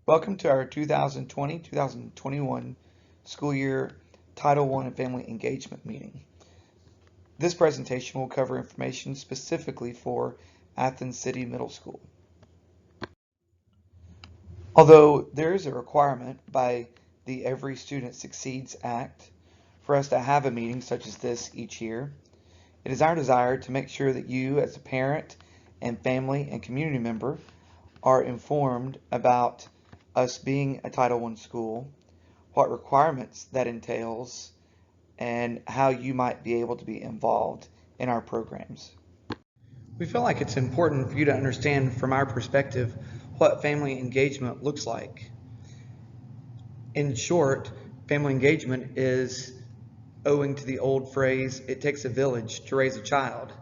Welcome to our 2020-2021 school year Title I and Family Engagement meeting. This presentation will cover information specifically for Athens City Middle School. Although there is a requirement by the Every Student Succeeds Act for us to have a meeting such as this each year, it is our desire to make sure that you as a parent and family and community member are informed about us being a Title I school, what requirements that entails, and how you might be able to be involved in our programs. We feel like it's important for you to understand from our perspective what family engagement looks like. In short, family engagement is owing to the old phrase, it takes a village to raise a child.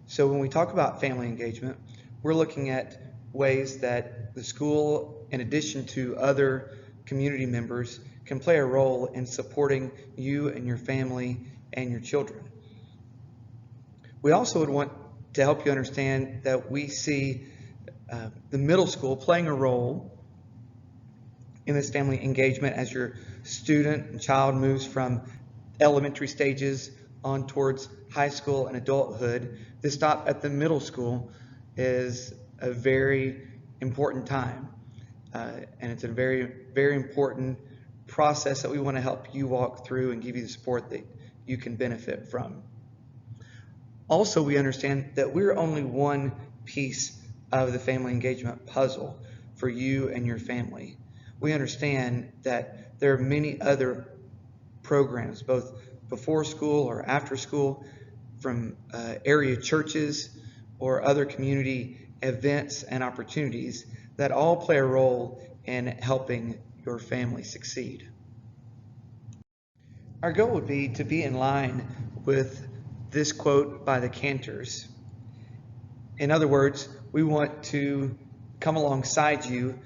So when we talk about family engagement, we're looking at ways that the school, in addition to other community members, can play a role in supporting you and your family and your children. We also would want to help you understand that we see the middle school playing a role in this family engagement as your student and child moves from elementary stages on towards high school and adulthood. This stop at the middle school is a very important time, and it's a very, very important process that we want to help you walk through and give you the support that you can benefit from. Also, we understand that we're only one piece of the family engagement puzzle for you and your family. We understand that there are many other programs, both before school or after school, from area churches or other community events and opportunities that all play a role in helping your family succeed. Our goal would be to be in line with this quote by the Cantors. In other words, we want to come alongside you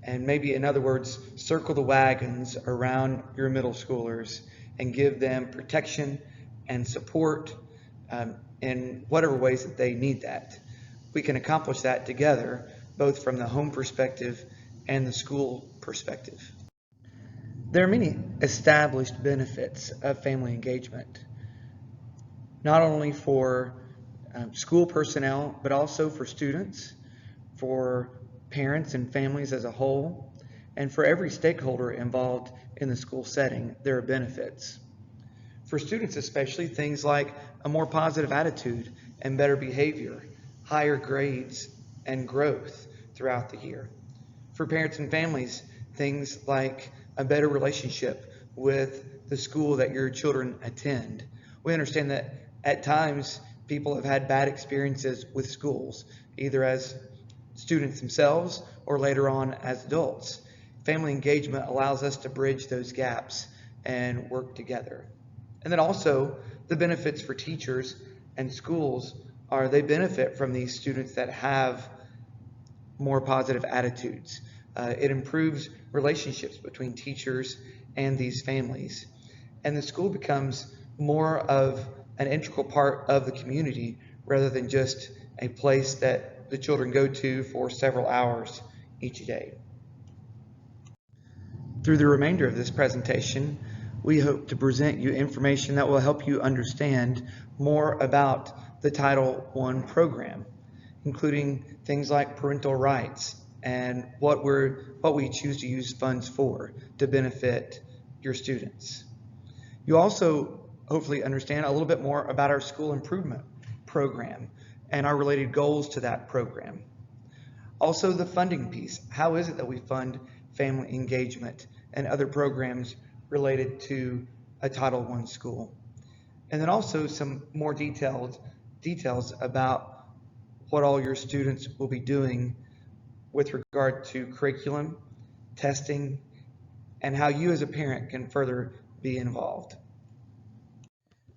and maybe, in other words, circle the wagons around your middle schoolers and give them protection and support in whatever ways that they need that. We can accomplish that together, both from the home perspective and the school perspective. There are many established benefits of family engagement, not only for school personnel, but also for students, for parents and families as a whole, and for every stakeholder involved in the school setting. There are benefits. For students especially, things like a more positive attitude and better behavior, higher grades, and growth throughout the year. For parents and families, things like a better relationship with the school that your children attend. We understand that at times people have had bad experiences with schools, either as students themselves or later on as adults. Family engagement allows us to bridge those gaps and work together. And then also the benefits for teachers and schools are they benefit from these students that have more positive attitudes. It improves relationships between teachers and these families. And the school becomes more of an integral part of the community rather than just a place that the children go to for several hours each day. Through the remainder of this presentation, we hope to present you information that will help you understand more about the Title I program, including things like parental rights and what we choose to use funds for to benefit your students. You also hopefully understand a little bit more about our school improvement program and our related goals to that program. Also the funding piece. How is it that we fund family engagement and other programs related to a Title I school? And then also some more details about what all your students will be doing with regard to curriculum, testing, and how you as a parent can further be involved.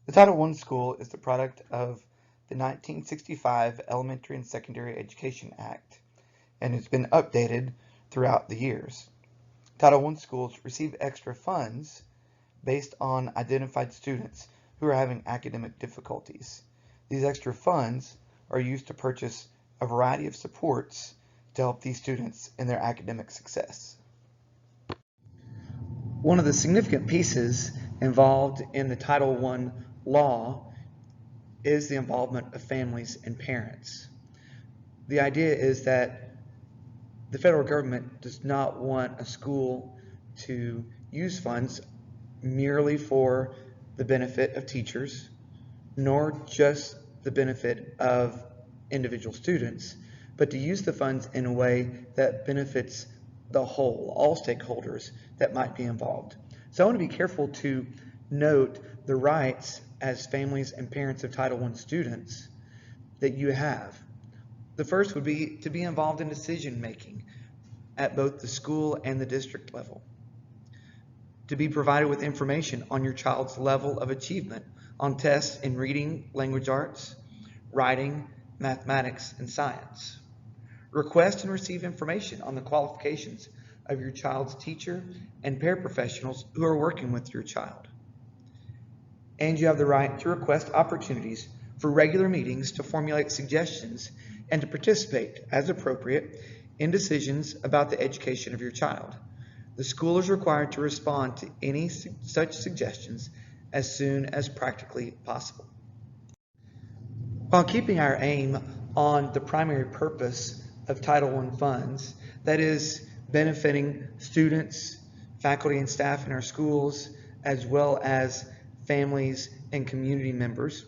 The Title I school is the product of the 1965 Elementary and Secondary Education Act and has been updated throughout the years. Title I schools receive extra funds based on identified students who are having academic difficulties. These extra funds are used to purchase a variety of supports to help these students in their academic success. One of the significant pieces involved in the Title I law is the involvement of families and parents. The idea is that the federal government does not want a school to use funds merely for the benefit of teachers, nor just the benefit of individual students, but to use the funds in a way that benefits the whole, all stakeholders that might be involved. So I want to be careful to note the rights as families and parents of Title I students that you have. The first would be to be involved in decision making at both the school and the district level. To be provided with information on your child's level of achievement on tests in reading, language arts, writing, mathematics, and science. Request and receive information on the qualifications of your child's teacher and paraprofessionals who are working with your child. And you have the right to request opportunities for regular meetings to formulate suggestions and to participate, as appropriate, in decisions about the education of your child. The school is required to respond to any such suggestions as soon as practically possible. While keeping our aim on the primary purpose of Title I funds, that is benefiting students, faculty and staff in our schools, as well as families and community members,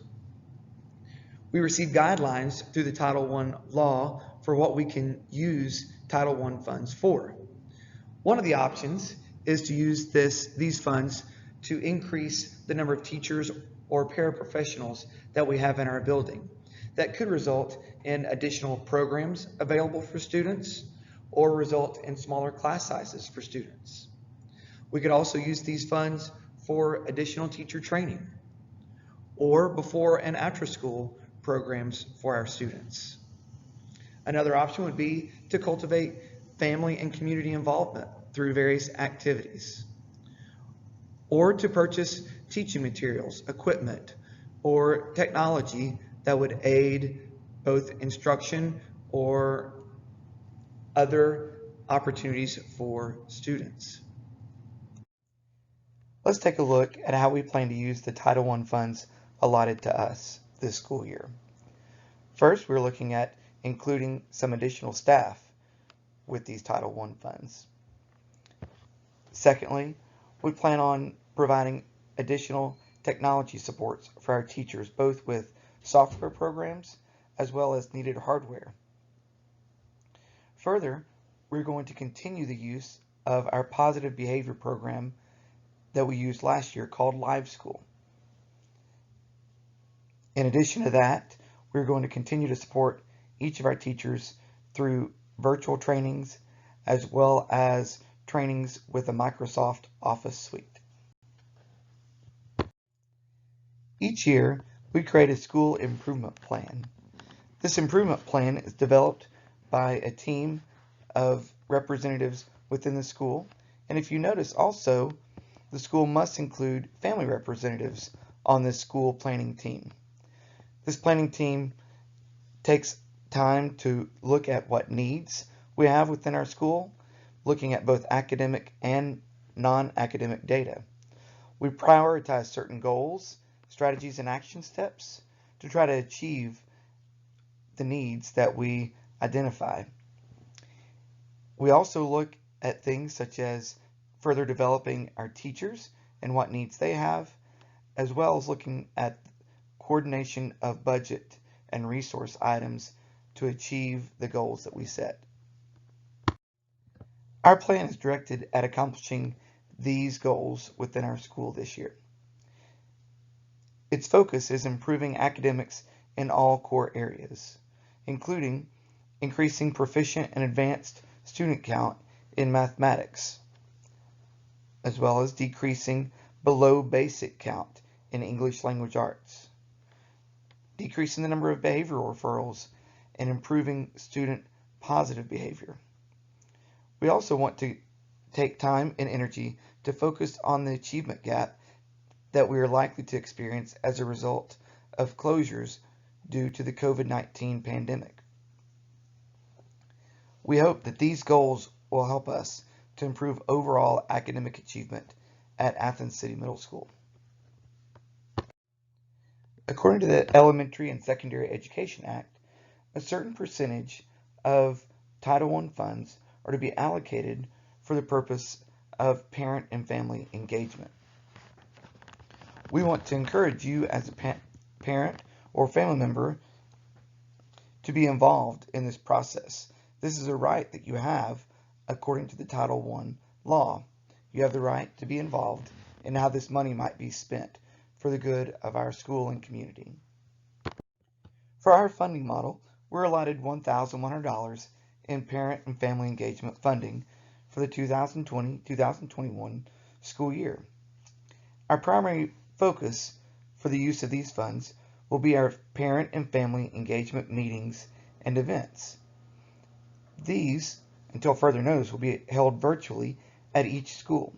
we receive guidelines through the Title I law for what we can use Title I funds for. One of the options is to use these funds to increase the number of teachers or paraprofessionals that we have in our building. That could result in additional programs available for students or result in smaller class sizes for students. We could also use these funds for additional teacher training or before and after school programs for our students. Another option would be to cultivate family and community involvement through various activities, or to purchase teaching materials, equipment, or technology that would aid both instruction or other opportunities for students. Let's take a look at how we plan to use the Title I funds allotted to us this school year. First, we're looking at including some additional staff with these Title I funds. Secondly, we plan on providing additional technology supports for our teachers, both with software programs as well as needed hardware. Further, we're going to continue the use of our positive behavior program that we used last year called Live School. In addition to that, we're going to continue to support each of our teachers through virtual trainings as well as trainings with the Microsoft Office suite. Each year, we create a school improvement plan. This improvement plan is developed by a team of representatives within the school, and if you notice also, the school must include family representatives on this school planning team. This planning team takes time to look at what needs we have within our school, looking at both academic and non-academic data. We prioritize certain goals, strategies, and action steps to try to achieve the needs that we identify. We also look at things such as further developing our teachers and what needs they have, as well as looking at coordination of budget and resource items to achieve the goals that we set. Our plan is directed at accomplishing these goals within our school this year. Its focus is improving academics in all core areas, including increasing proficient and advanced student count in mathematics, as well as decreasing below basic count in English language arts, decreasing the number of behavioral referrals, and improving student positive behavior. We also want to take time and energy to focus on the achievement gap that we are likely to experience as a result of closures due to the COVID-19 pandemic. We hope that these goals will help us to improve overall academic achievement at Athens City Middle School. According to the Elementary and Secondary Education Act, a certain percentage of Title I funds are to be allocated for the purpose of parent and family engagement. We want to encourage you as a parent or family member to be involved in this process. This is a right that you have according to the Title I law. You have the right to be involved in how this money might be spent for the good of our school and community. For our funding model, we're allotted $1,100 in parent and family engagement funding for the 2020-2021 school year. Our primary focus for the use of these funds will be our parent and family engagement meetings and events. These, until further notice, will be held virtually at each school.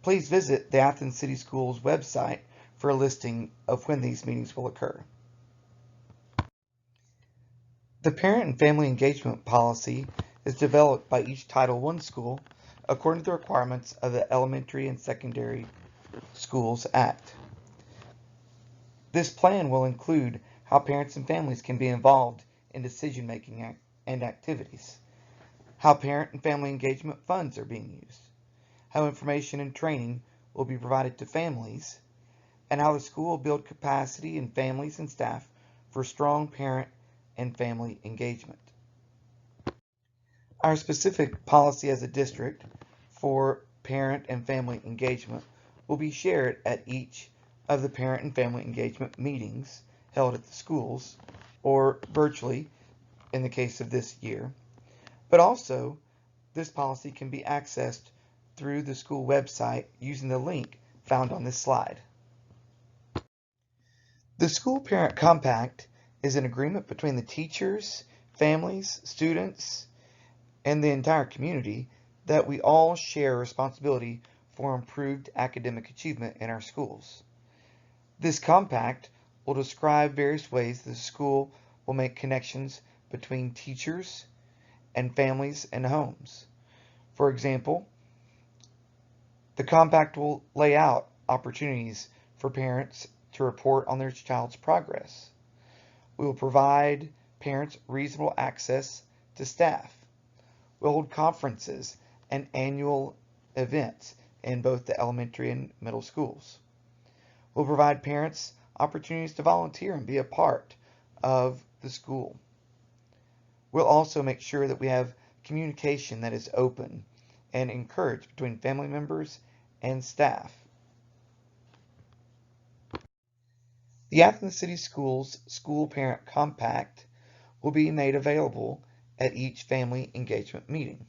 Please visit the Athens City Schools website for a listing of when these meetings will occur. The parent and family engagement policy is developed by each Title I school according to the requirements of the Elementary and Secondary Schools Act. This plan will include how parents and families can be involved in decision-making and activities, how parent and family engagement funds are being used, how information and training will be provided to families, and how the school will build capacity in families and staff for strong parent and family engagement. Our specific policy as a district for parent and family engagement will be shared at each of the parent and family engagement meetings held at the schools, or virtually in the case of this year. But also, this policy can be accessed through the school website using the link found on this slide. The School Parent Compact is an agreement between the teachers, families, students, and the entire community that we all share responsibility for improved academic achievement in our schools. This compact will describe various ways the school will make connections between teachers and families and homes. For example, the compact will lay out opportunities for parents to report on their child's progress. We will provide parents reasonable access to staff. We'll hold conferences and annual events in both the elementary and middle schools. We'll provide parents opportunities to volunteer and be a part of the school. We'll also make sure that we have communication that is open and encouraged between family members and staff. The Athens City Schools School Parent Compact will be made available at each family engagement meeting.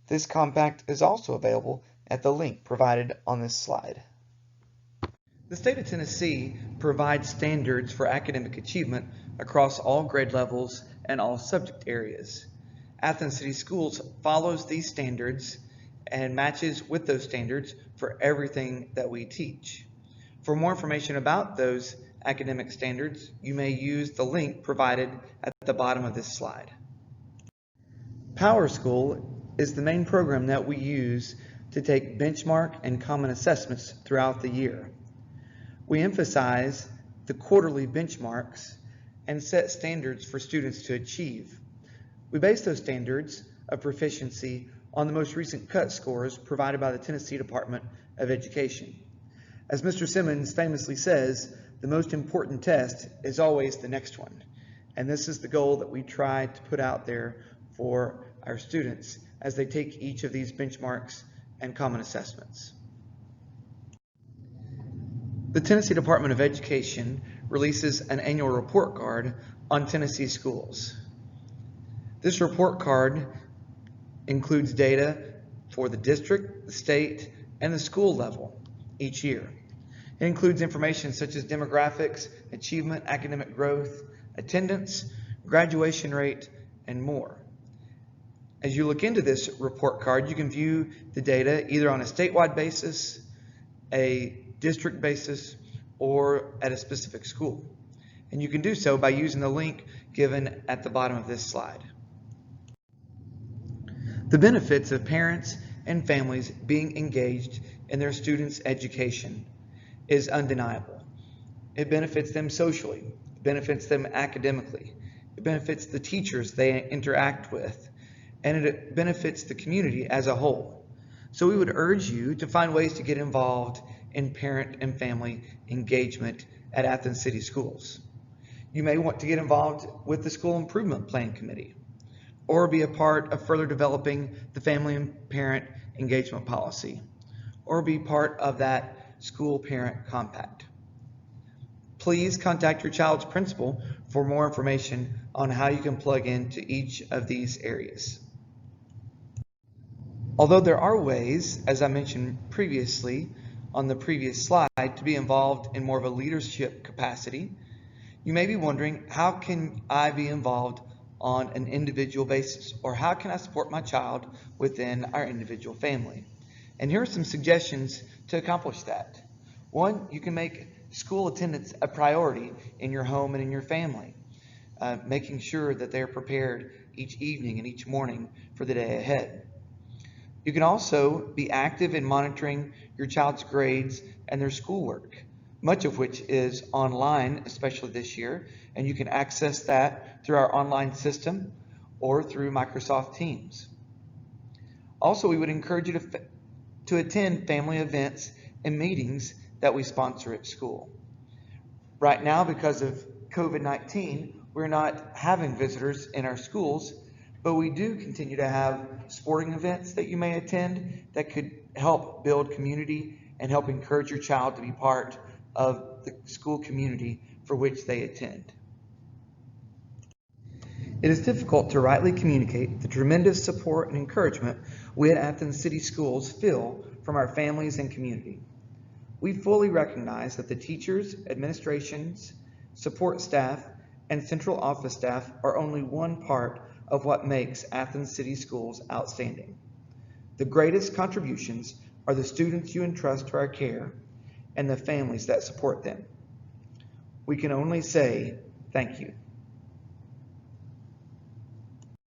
This compact is also available at the link provided on this slide. The state of Tennessee provides standards for academic achievement across all grade levels and all subject areas. Athens City Schools follows these standards and matches with those standards for everything that we teach. For more information about those academic standards, you may use the link provided at the bottom of this slide. Power School is the main program that we use to take benchmark and common assessments throughout the year. We emphasize the quarterly benchmarks and set standards for students to achieve. We base those standards of proficiency on the most recent cut scores provided by the Tennessee Department of Education. As Mr. Simmons famously says, the most important test is always the next one. And this is the goal that we try to put out there for our students as they take each of these benchmarks and common assessments. The Tennessee Department of Education releases an annual report card on Tennessee schools. This report card includes data for the district, the state, and the school level each year. It includes information such as demographics, achievement, academic growth, attendance, graduation rate, and more. As you look into this report card, you can view the data either on a statewide basis, a district basis, or at a specific school. And you can do so by using the link given at the bottom of this slide. The benefits of parents and families being engaged in their students' education is undeniable. It benefits them socially, it benefits them academically, it benefits the teachers they interact with, and it benefits the community as a whole. So we would urge you to find ways to get involved in parent and family engagement at Athens City Schools. You may want to get involved with the School Improvement Plan Committee, or be a part of further developing the family and parent engagement policy, or be part of that school parent compact. Please contact your child's principal for more information on how you can plug into each of these areas. Although there are ways, as I mentioned previously on the previous slide, to be involved in more of a leadership capacity, you may be wondering, how can I be involved on an individual basis, or how can I support my child within our individual family? And here are some suggestions to accomplish that. One, you can make school attendance a priority in your home and in your family, making sure that they're prepared each evening and each morning for the day ahead. You can also be active in monitoring your child's grades and their schoolwork, much of which is online, especially this year, and you can access that through our online system or through Microsoft Teams. Also, we would encourage you to attend family events and meetings that we sponsor at school. Right now, because of COVID-19, we're not having visitors in our schools, but we do continue to have sporting events that you may attend that could help build community and help encourage your child to be part of the school community for which they attend. It is difficult to rightly communicate the tremendous support and encouragement we at Athens City Schools feel from our families and community. We fully recognize that the teachers, administrations, support staff, and central office staff are only one part of what makes Athens City Schools outstanding. The greatest contributions are the students you entrust to our care and the families that support them. We can only say thank you.